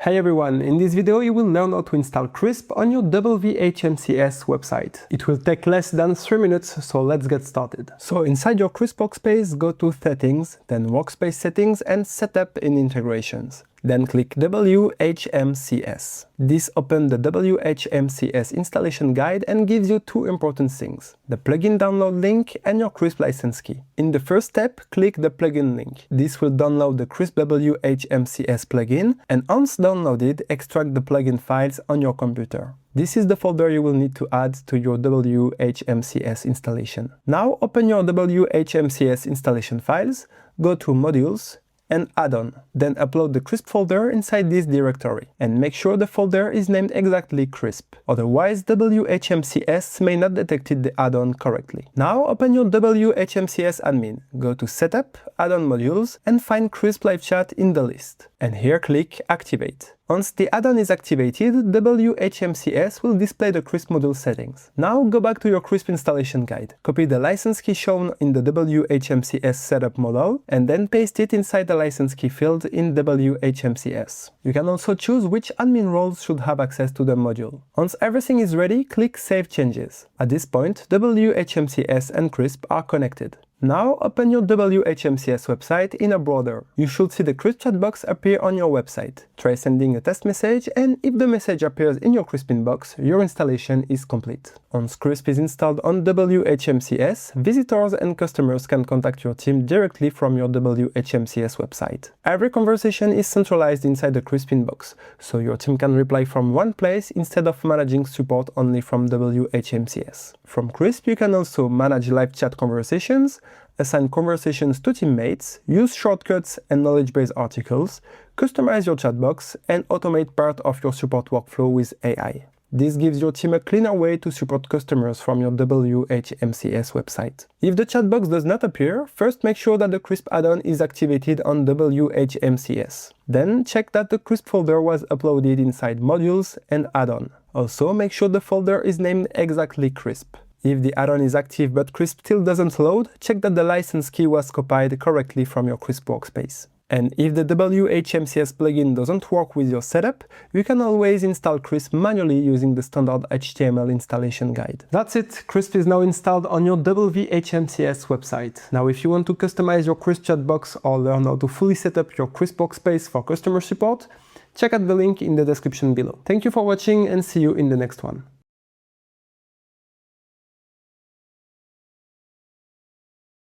Hey everyone, in this video you will learn how to install Crisp on your WHMCS website. It will take less than 3 minutes, so let's get started. So inside your Crisp workspace, go to Settings, then Workspace Settings and Setup in Integrations. Then click WHMCS. This opens the WHMCS installation guide and gives you two important things: the plugin download link and your Crisp license key. In the first step, click the plugin link. This will download the Crisp WHMCS plugin, and once downloaded, extract the plugin files on your computer. This is the folder you will need to add to your WHMCS installation. Now open your WHMCS installation files, go to Modules, and add-on. Then upload the Crisp folder inside this directory, and make sure the folder is named exactly Crisp. Otherwise, WHMCS may not detect the add-on correctly. Now open your WHMCS admin, go to Setup, Add-on Modules, and find Crisp Live Chat in the list. And here click Activate. Once the add-on is activated, WHMCS will display the Crisp module settings. Now go back to your Crisp installation guide. Copy the license key shown in the WHMCS setup module, and then paste it inside the license key field in WHMCS. You can also choose which admin roles should have access to the module. Once everything is ready, click Save Changes. At this point, WHMCS and Crisp are connected. Now open your WHMCS website in a browser. You should see the Crisp chat box appear on your website. Try sending a test message, and if the message appears in your Crisp inbox, your installation is complete. Once Crisp is installed on WHMCS, visitors and customers can contact your team directly from your WHMCS website. Every conversation is centralized inside the Crisp inbox, so your team can reply from one place instead of managing support only from WHMCS. From Crisp, you can also manage live chat conversations, assign conversations to teammates, use shortcuts and knowledge-based articles, customize your chatbox, and automate part of your support workflow with AI. This gives your team a cleaner way to support customers from your WHMCS website. If the chatbox does not appear, first make sure that the Crisp add-on is activated on WHMCS. Then check that the Crisp folder was uploaded inside Modules and Add-on. Also, make sure the folder is named exactly Crisp. If the add-on is active but Crisp still doesn't load, check that the license key was copied correctly from your Crisp workspace. And if the WHMCS plugin doesn't work with your setup, you can always install Crisp manually using the standard HTML installation guide. That's it, Crisp is now installed on your WHMCS website. Now if you want to customize your Crisp chatbox or learn how to fully set up your Crisp workspace for customer support, check out the link in the description below. Thank you for watching and see you in the next one.